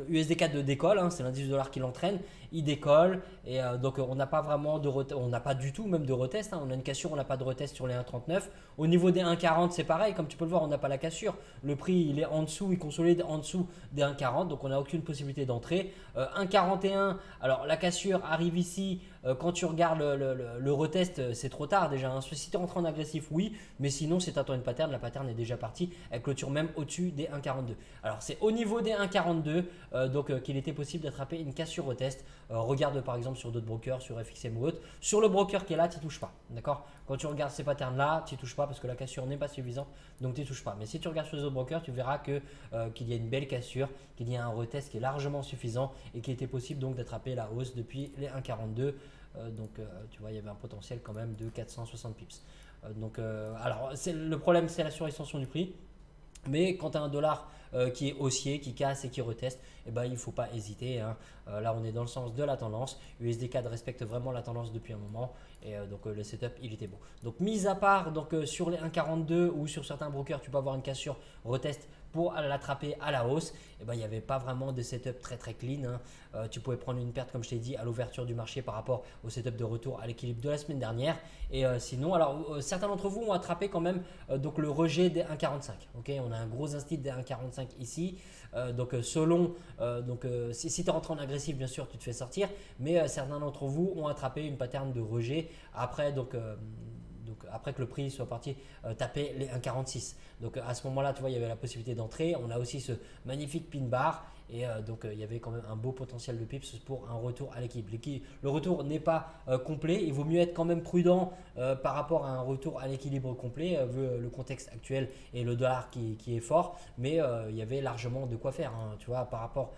USD4 de décolle, hein, c'est l'indice du dollar qui l'entraîne, il décolle et donc on n'a pas vraiment de on n'a pas du tout même de retest. Hein, on a une cassure, on n'a pas de retest sur les 1,39. Au niveau des 1,40, c'est pareil, comme tu peux le voir, on n'a pas la cassure. Le prix il est en dessous, il consolide en dessous des 1,40, donc on n'a aucune possibilité d'entrée. 1,41, alors la cassure arrive ici. Quand tu regardes le retest, c'est trop tard déjà. Hein. Si tu es rentré en agressif, oui, mais sinon, si tu attends une pattern, la pattern est déjà partie. Elle clôture même au-dessus des 1,42. Alors, c'est au niveau des 1,42 donc qu'il était possible d'attraper une cassure retest. Regarde par exemple sur d'autres brokers, sur FXM ou autre. Sur le broker qui est là, tu ne touches pas. D'accord? Quand tu regardes ces patterns-là, tu ne touches pas parce que la cassure n'est pas suffisante, donc tu ne touches pas. Mais si tu regardes sur les autres brokers, tu verras qu'il y a une belle cassure, qu'il y a un retest qui est largement suffisant et qu'il était possible donc d'attraper la hausse depuis les 1,42. Donc tu vois, il y avait un potentiel quand même de 460 pips. Alors le problème, c'est la surextension du prix. Mais quand tu as un dollar qui est haussier, qui casse et qui reteste, eh ben, il ne faut pas hésiter. Hein. Là, on est dans le sens de la tendance. USD4 respecte vraiment la tendance depuis un moment. Et donc, le setup, il était bon. Donc, mis à part donc, sur les 1,42 ou sur certains brokers, tu peux avoir une cassure retest pour l'attraper à la hausse. Et ben, il n'y avait pas vraiment de setup très très clean. Hein. Tu pouvais prendre une perte, comme je t'ai dit, à l'ouverture du marché par rapport au setup de retour à l'équilibre de la semaine dernière. Et sinon, alors certains d'entre vous ont attrapé quand même donc le rejet des 1,45. Okay, on a un gros instit des 1,45 ici. Donc selon, si tu es rentré en agressif, bien sûr, tu te fais sortir. Mais certains d'entre vous ont attrapé une pattern de rejet après après que le prix soit parti taper les 1,46. Donc à ce moment-là, tu vois, il y avait la possibilité d'entrer. On a aussi ce magnifique pin bar. Et donc il y avait quand même un beau potentiel de pips pour un retour à l'équilibre. Le retour n'est pas complet, il vaut mieux être quand même prudent par rapport à un retour à l'équilibre complet vu le contexte actuel et le dollar qui est fort. Mais il y avait largement de quoi faire, hein, tu vois, par rapport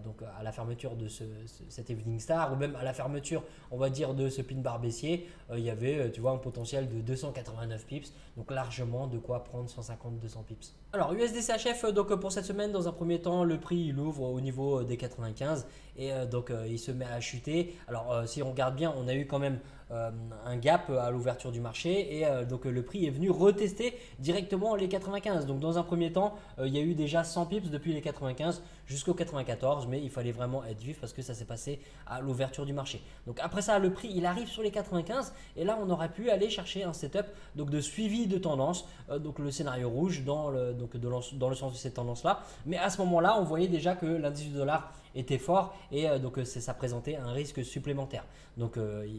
donc à la fermeture de cet Evening Star ou même à la fermeture, on va dire, de ce pin bar baissier, il y avait, tu vois, un potentiel de 289 pips, donc largement de quoi prendre 150-200 pips. Alors USD-CHF, donc pour cette semaine, dans un premier temps, le prix il ouvre au niveau des 95 et donc il se met à chuter. Alors si on regarde bien, on a eu quand même un gap à l'ouverture du marché et donc le prix est venu retester directement les 95. Donc dans un premier temps, il y a eu déjà 100 pips depuis les 95 jusqu'au 94, mais il fallait vraiment être vif parce que ça s'est passé à l'ouverture du marché. Donc après ça, le prix il arrive sur les 95 et là on aurait pu aller chercher un setup donc de suivi de tendance, donc le scénario rouge dans le sens de cette tendance là. Mais à ce moment-là, on voyait déjà que l'indice du dollar était fort et donc ça présentait un risque supplémentaire. Donc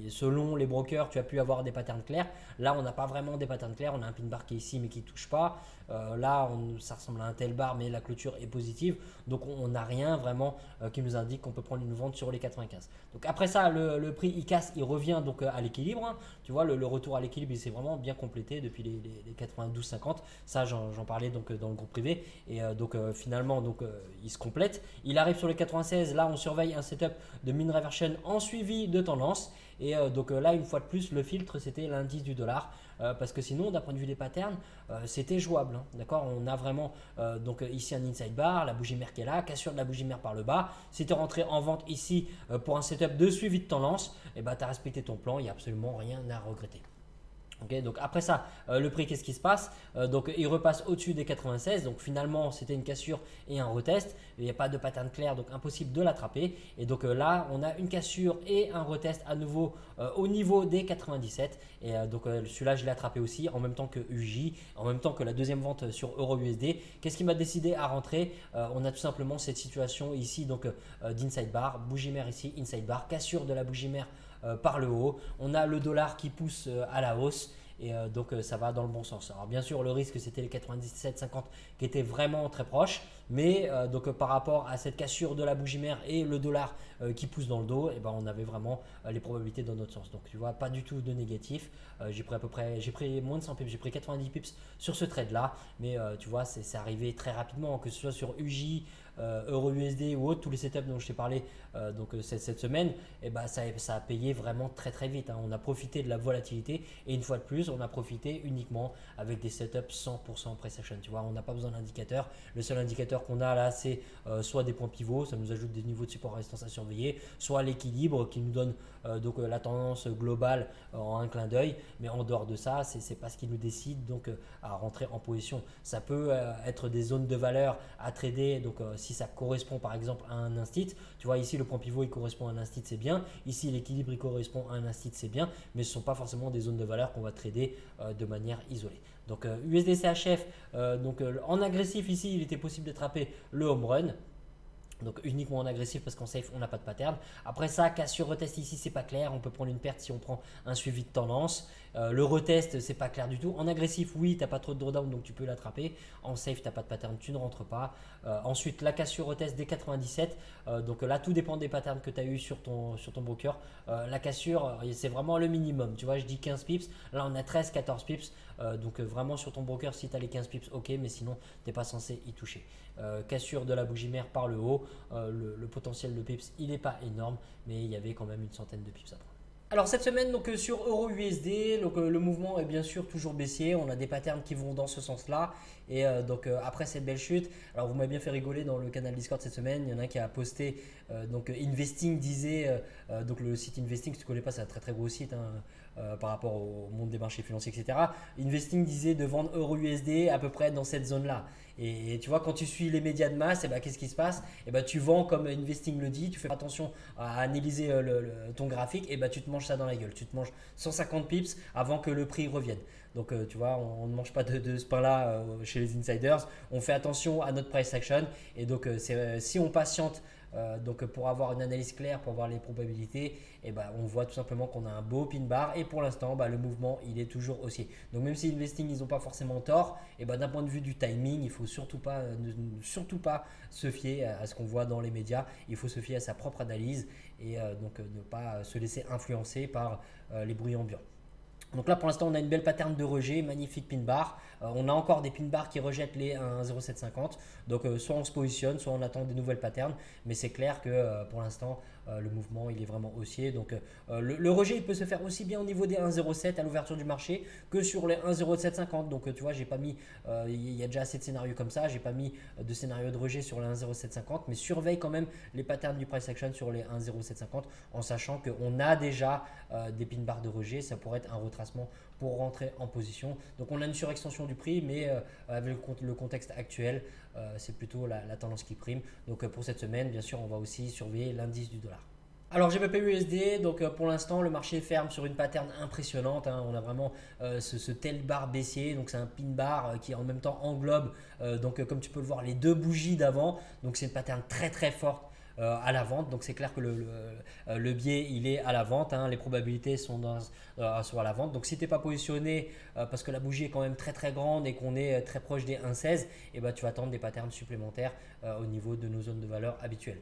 selon les brokers, tu as pu avoir des patterns clairs. Là, on n'a pas vraiment des patterns clairs. On a un pin bar qui est ici mais qui ne touche pas. Là, ça ressemble à un tel bar mais la clôture est positive. Donc on n'a rien vraiment qui nous indique qu'on peut prendre une vente sur les 95. Donc après ça, le prix il casse, il revient donc à l'équilibre, hein. Tu vois, le retour à l'équilibre, il s'est vraiment bien complété depuis les 92,50. Ça, j'en parlais donc dans le groupe privé. Et donc finalement, donc, il se complète. Il arrive sur les 96. Là, on surveille un setup de mean reversion en suivi de tendance. Et donc là, une fois de plus, le filtre, c'était l'indice du dollar. Parce que sinon, d'un point de vue des patterns, c'était jouable, hein. D'accord, on a vraiment donc ici un inside bar, la bougie mère qui est là, cassure de la bougie mère par le bas. Si tu es rentré en vente ici pour un setup de suivi de tendance, et ben, tu as respecté ton plan, il n'y a absolument rien à regretter. Okay, donc après ça, le prix, qu'est-ce qui se passe? Donc il repasse au-dessus des 96. Donc finalement, c'était une cassure et un retest. Il n'y a pas de pattern clair, donc impossible de l'attraper. Et donc là, on a une cassure et un retest à nouveau au niveau des 97. Et donc celui-là, je l'ai attrapé aussi en même temps que UJ, en même temps que la deuxième vente sur EURUSD. Qu'est-ce qui m'a décidé à rentrer? On a tout simplement cette situation ici, donc d'inside bar, bougie mère ici, inside bar, cassure de la bougie mère par le haut. On a le dollar qui pousse à la hausse et donc ça va dans le bon sens. Alors bien sûr, le risque c'était les 97,50 qui étaient vraiment très proches, mais donc par rapport à cette cassure de la bougie mère et le dollar qui pousse dans le dos, et ben, on avait vraiment les probabilités dans notre sens. Donc tu vois, pas du tout de négatif. J'ai pris moins de 100 pips, j'ai pris 90 pips sur ce trade là, mais tu vois, c'est arrivé très rapidement, que ce soit sur UJ, EURUSD ou autre, tous les setups dont je t'ai parlé donc cette semaine, et ben, ça a payé vraiment très très vite, hein. On a profité de la volatilité et une fois de plus, on a profité uniquement avec des setups 100% price action. Tu vois, on n'a pas besoin d'indicateur. Le seul indicateur qu'on a là, c'est soit des points pivots, ça nous ajoute des niveaux de support résistance à surveiller, soit l'équilibre qui nous donne donc la tendance globale en un clin d'œil. Mais en dehors de ça, c'est pas ce qui nous décide donc à rentrer en position. Ça peut être des zones de valeur à trader. Donc si ça correspond par exemple à un instit, tu vois ici le point pivot il correspond à un instit, c'est bien. Ici l'équilibre il correspond à un instit, c'est bien. Mais ce ne sont pas forcément des zones de valeur qu'on va trader de manière isolée. Donc USD-CHF, donc en agressif ici, il était possible d'attraper le home run. Donc uniquement en agressif parce qu'en safe on n'a pas de pattern. Après ça, cassure retest ici, c'est pas clair. On peut prendre une perte si on prend un suivi de tendance. Le retest, c'est pas clair du tout. En agressif, oui, tu n'as pas trop de drawdown donc tu peux l'attraper. En safe, tu n'as pas de pattern, tu ne rentres pas. Ensuite, la cassure retest des 97. Donc là, tout dépend des patterns que tu as eu sur ton broker. La cassure, c'est vraiment le minimum. Tu vois, je dis 15 pips. Là, on a 13-14 pips. Donc vraiment sur ton broker, si tu as les 15 pips, ok, mais sinon, tu n'es pas censé y toucher. Cassure de la bougie mère par le haut. Le potentiel de pips, il n'est pas énorme, mais il y avait quand même une centaine de pips à prendre. Alors cette semaine donc sur EURUSD, donc le mouvement est bien sûr toujours baissier, on a des patterns qui vont dans ce sens-là et donc après cette belle chute, alors vous m'avez bien fait rigoler dans le canal Discord cette semaine, il y en a un qui a posté donc Investing disait donc le site Investing, si tu ne connais pas, c'est un très très gros site par rapport au monde des marchés financiers, etc. Investing disait de vendre EURUSD à peu près dans cette zone-là. Et tu vois, quand tu suis les médias de masse, et ben, qu'est-ce qui se passe? Et ben, tu vends comme Investing le dit, tu fais attention à analyser ton graphique, et ben, tu te manges ça dans la gueule. Tu te manges 150 pips avant que le prix revienne. Donc, tu vois, on ne mange pas de ce pain-là chez les insiders. On fait attention à notre price action. Et donc, si on patiente Donc pour avoir une analyse claire, pour avoir les probabilités, et ben, on voit tout simplement qu'on a un beau pin bar et pour l'instant le mouvement il est toujours haussier. Donc même si Investing ils n'ont pas forcément tort, et ben, d'un point de vue du timing, il faut surtout pas, surtout pas se fier à ce qu'on voit dans les médias. Il faut se fier à sa propre analyse et donc ne pas se laisser influencer par les bruits ambiants. Donc là pour l'instant on a une belle pattern de rejet, magnifique pin bar. On a encore des pin bars qui rejettent les 1,0750. Donc soit on se positionne, soit on attend des nouvelles patterns. Mais c'est clair que pour l'instant le mouvement il est vraiment haussier. Donc le rejet il peut se faire aussi bien au niveau des 1,07 à l'ouverture du marché que sur les 1,0750. Donc tu vois j'ai pas mis, il y a déjà assez de scénarios comme ça. J'ai pas mis de scénario de rejet sur les 1,0750. Mais surveille quand même les patterns du price action sur les 1,0750 en sachant qu'on a déjà des pin bars de rejet. Ça pourrait être un retracement pour rentrer en position. Donc on a une surextension du prix, mais avec le contexte actuel, c'est plutôt la tendance qui prime. Donc pour cette semaine, bien sûr, on va aussi surveiller l'indice du dollar. Alors GBP/USD, donc pour l'instant le marché ferme sur une pattern impressionnante. On a vraiment ce tail bar baissier, donc c'est un pin bar qui en même temps englobe, donc comme tu peux le voir, les deux bougies d'avant. Donc c'est une pattern très très forte à la vente. Donc c'est clair que le biais il est à la vente, les probabilités sont à la vente. Donc si tu n'es pas positionné parce que la bougie est quand même très très grande et qu'on est très proche des 1,16, et ben, tu vas attendre des patterns supplémentaires au niveau de nos zones de valeur habituelles.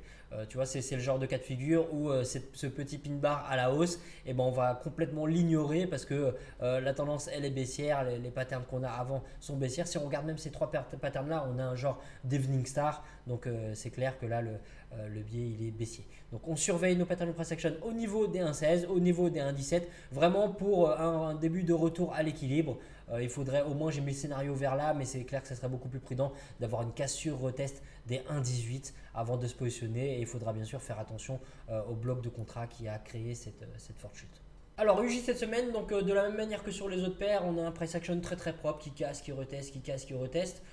Tu vois, c'est le genre de cas de figure où ce petit pin bar à la hausse, et ben, on va complètement l'ignorer parce que la tendance elle est baissière, les patterns qu'on a avant sont baissières. Si on regarde même ces trois patterns là, on a un genre d'evening star. Donc c'est clair que là le biais il est baissier. Donc on surveille nos patterns de price action au niveau des 1,16, au niveau des 1,17, vraiment pour un début de retour à l'équilibre. Il faudrait au moins, j'ai mis le scénario vers là, mais c'est clair que ce serait beaucoup plus prudent d'avoir une cassure retest des 1,18 avant de se positionner et il faudra bien sûr faire attention au bloc de contrat qui a créé cette forte chute. Alors UJ cette semaine, donc de la même manière que sur les autres paires, on a un price action très très propre qui casse, qui reteste, qui casse, qui reteste.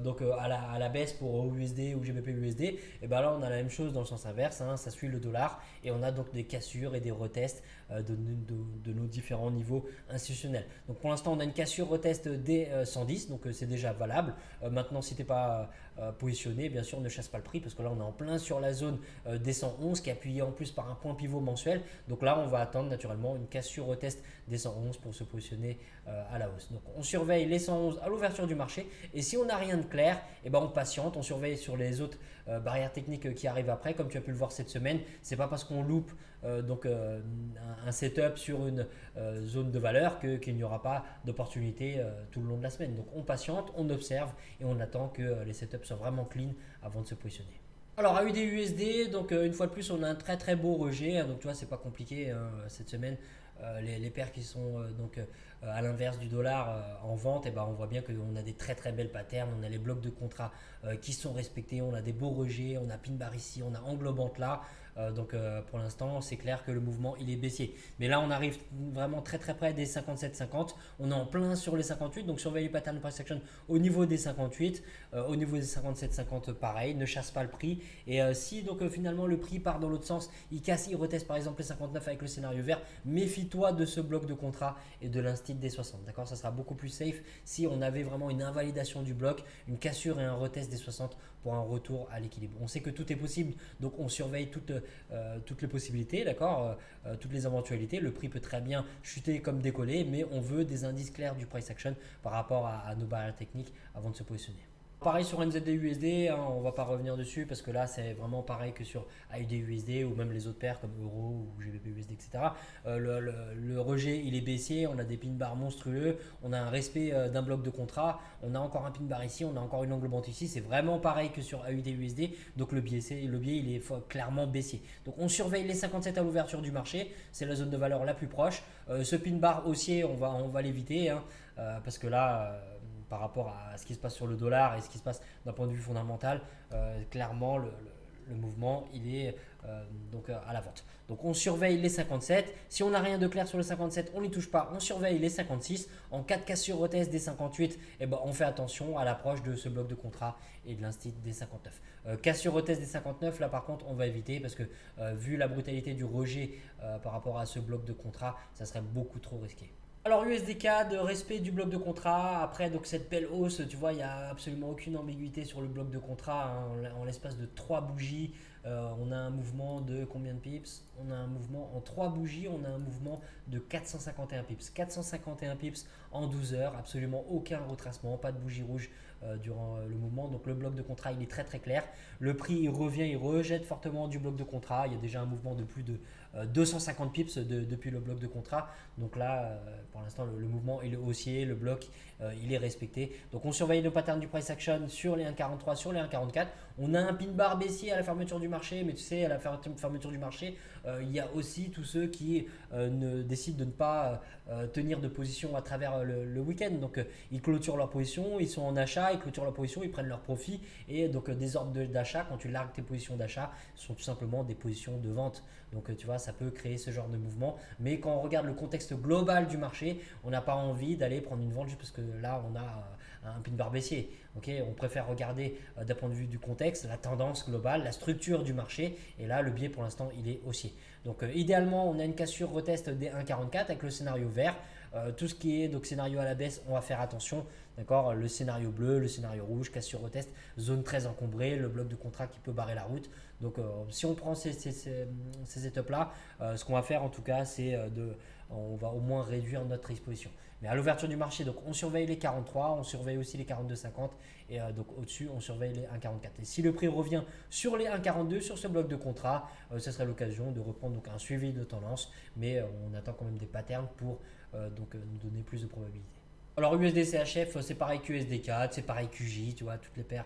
Donc à la baisse pour USD ou GBP/USD, et ben là on a la même chose dans le sens inverse, ça suit le dollar et on a donc des cassures et des retests de nos différents niveaux institutionnels. Donc pour l'instant on a une cassure retest des 110, donc c'est déjà valable. Maintenant si tu n'es pas positionné, bien sûr ne chasse pas le prix parce que là on est en plein sur la zone des 111 qui est appuyée en plus par un point pivot mensuel. Donc là on va attendre naturellement une cassure retest des 111 pour se positionner à la hausse. Donc on surveille les 111 à l'ouverture du marché et si on n'a rien de clair, et ben on patiente, on surveille sur les autres barrières techniques qui arrivent après. Comme tu as pu le voir cette semaine, c'est pas parce qu'on loupe un setup sur une zone de valeur qu'il n'y aura pas d'opportunité tout le long de la semaine. Donc on patiente, on observe et on attend que les setups soient vraiment clean avant de se positionner. Alors AUD/USD, donc une fois de plus on a un très très beau rejet, donc tu vois c'est pas compliqué cette semaine. Les paires qui sont à l'inverse du dollar en vente, et ben on voit bien qu'on a des très très belles patterns, on a les blocs de contrat qui sont respectés, on a des beaux rejets, on a pin bar ici, on a englobante là. Donc pour l'instant c'est clair que le mouvement il est baissier, mais là on arrive vraiment très très près des 57,50, on est en plein sur les 58, donc surveille les patterns de price action au niveau des 58, au niveau des 57,50 pareil, ne chasse pas le prix et si donc finalement le prix part dans l'autre sens, il casse, il reteste par exemple les 59 avec le scénario vert, méfie-toi de ce bloc de contrat et de l'instit des 60, d'accord, ça sera beaucoup plus safe si on avait vraiment une invalidation du bloc, une cassure et un retest des 60 pour un retour à l'équilibre. On sait que tout est possible, donc on surveille toutes les possibilités, d'accord, toutes les éventualités. Le prix peut très bien chuter comme décoller, mais on veut des indices clairs du price action par rapport à nos barrières techniques avant de se positionner. Pareil sur NZD/USD, on ne va pas revenir dessus parce que là c'est vraiment pareil que sur AUD/USD ou même les autres paires comme Euro ou GBP/USD, etc. Le rejet il est baissier, on a des pin bars monstrueux, on a un respect d'un bloc de contrat, on a encore un pin bar ici, on a encore une englobante ici, c'est vraiment pareil que sur AUD/USD, donc le biais il est clairement baissier. Donc on surveille les 57 à l'ouverture du marché, c'est la zone de valeur la plus proche. Ce pin bar haussier on va l'éviter parce que là par rapport à ce qui se passe sur le dollar et ce qui se passe d'un point de vue fondamental, clairement le mouvement il est à la vente. Donc on surveille les 57. Si on n'a rien de clair sur le 57, on n'y touche pas. On surveille les 56. En cas de cassure retest des 58, on fait attention à l'approche de ce bloc de contrat et de l'instit des 59. Cassure retest des 59, là par contre on va éviter parce que vu la brutalité du rejet par rapport à ce bloc de contrat, ça serait beaucoup trop risqué. Alors USDK de respect du bloc de contrat, après donc cette belle hausse, tu vois il n'y a absolument aucune ambiguïté sur le bloc de contrat en l'espace de 3 bougies, On a un mouvement de combien de pips? On a un mouvement en 3 bougies, on a un mouvement de 451 pips. 451 pips en 12 heures, absolument aucun retracement, pas de bougie rouge durant le mouvement. Donc le bloc de contrat il est très très clair. Le prix il revient, il rejette fortement du bloc de contrat. Il y a déjà un mouvement de plus de 250 pips depuis le bloc de contrat. Donc là, pour l'instant, le mouvement il est haussier, le bloc il est respecté. Donc on surveille le pattern du price action sur les 1,43, sur les 1,44. On a un pin bar baissier à la fermeture du marché, mais tu sais, à la fermeture du marché, il y a aussi tous ceux qui décident de ne pas tenir de position à travers le week-end. Donc ils clôturent leur position, ils sont en achat, ils clôturent leur position, ils prennent leur profit. Et donc des ordres d'achat, quand tu largues tes positions d'achat, sont tout simplement des positions de vente. Donc tu vois, ça peut créer ce genre de mouvement. Mais quand on regarde le contexte global du marché, on n'a pas envie d'aller prendre une vente juste parce que là, on a un pin bar baissier. Okay, on préfère regarder d'un point de vue du contexte, la tendance globale, la structure du marché. Et là, le biais pour l'instant, il est haussier. Donc idéalement, on a une cassure retest des 1,44 avec le scénario vert. Tout ce qui est donc scénario à la baisse, on va faire attention. D'accord, le scénario bleu, le scénario rouge, cassure retest, zone très encombrée, le bloc de contrat qui peut barrer la route. Donc si on prend ces étapes là, ce qu'on va faire en tout cas, c'est on va au moins réduire notre exposition. Mais à l'ouverture du marché, donc on surveille les 43, on surveille aussi les 42,50 et donc au-dessus, on surveille les 1,44. Et si le prix revient sur les 1,42, sur ce bloc de contrat, ce serait l'occasion de reprendre donc un suivi de tendance, mais on attend quand même des patterns pour nous donner plus de probabilité. Alors USD CHF, c'est pareil qu'USD4, c'est pareil QJ, tu vois, toutes les paires.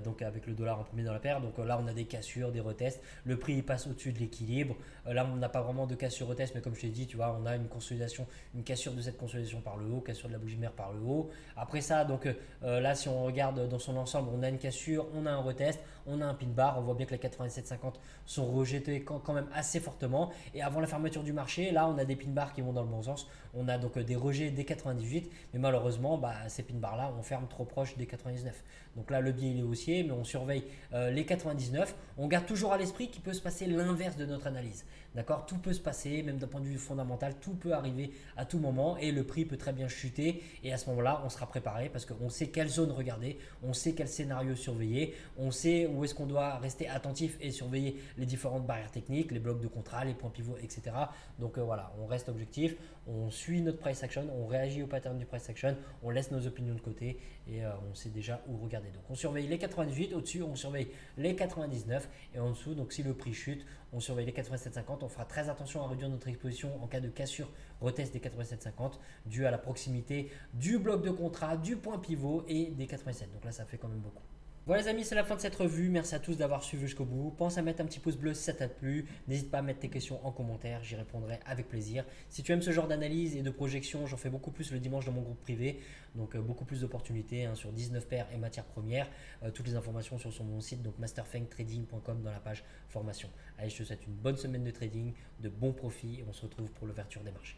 Donc avec le dollar en premier dans la paire. Donc là, on a des cassures, des retests. Le prix il passe au-dessus de l'équilibre. Là, on n'a pas vraiment de cassure retest, mais comme je t'ai dit, tu vois, on a une consolidation, une cassure de cette consolidation par le haut, cassure de la bougie mère par le haut. Après ça, donc là, si on regarde dans son ensemble, on a une cassure, on a un retest, on a un pin bar. On voit bien que les 87,50 sont rejetés quand même assez fortement. Et avant la fermeture du marché, là, on a des pin bars qui vont dans le bon sens. On a donc des rejets des 98, mais malheureusement, ces pin bars là, on ferme trop proche des 99. Donc là, le biais il est haussier, mais on surveille les 99. On garde toujours à l'esprit qu'il peut se passer l'inverse de notre analyse. D'accord, tout peut se passer, même d'un point de vue fondamental, tout peut arriver à tout moment et le prix peut très bien chuter. Et à ce moment-là, on sera préparé parce qu'on sait quelle zone regarder, on sait quel scénario surveiller, on sait où est-ce qu'on doit rester attentif et surveiller les différentes barrières techniques, les blocs de contrat, les points pivots, etc. Donc voilà, on reste objectif, on suit notre price action, on réagit au pattern du price action, on laisse nos opinions de côté et on sait déjà où regarder. Donc on surveille les 98, au-dessus on surveille les 99 et en dessous, donc si le prix chute, on surveille les 87,50. On fera très attention à réduire notre exposition en cas de cassure retest des 87,50 dû à la proximité du bloc de contrat, du point pivot et des 87. Donc là, ça fait quand même beaucoup. Voilà les amis, c'est la fin de cette revue. Merci à tous d'avoir suivi jusqu'au bout. Pense à mettre un petit pouce bleu si ça t'a plu. N'hésite pas à mettre tes questions en commentaire, j'y répondrai avec plaisir. Si tu aimes ce genre d'analyse et de projection, j'en fais beaucoup plus le dimanche dans mon groupe privé. Donc beaucoup plus d'opportunités sur 19 paires et matières premières. Toutes les informations sont sur mon site, donc masterfangtrading.com dans la page formation. Allez, je te souhaite une bonne semaine de trading, de bons profits et on se retrouve pour l'ouverture des marchés.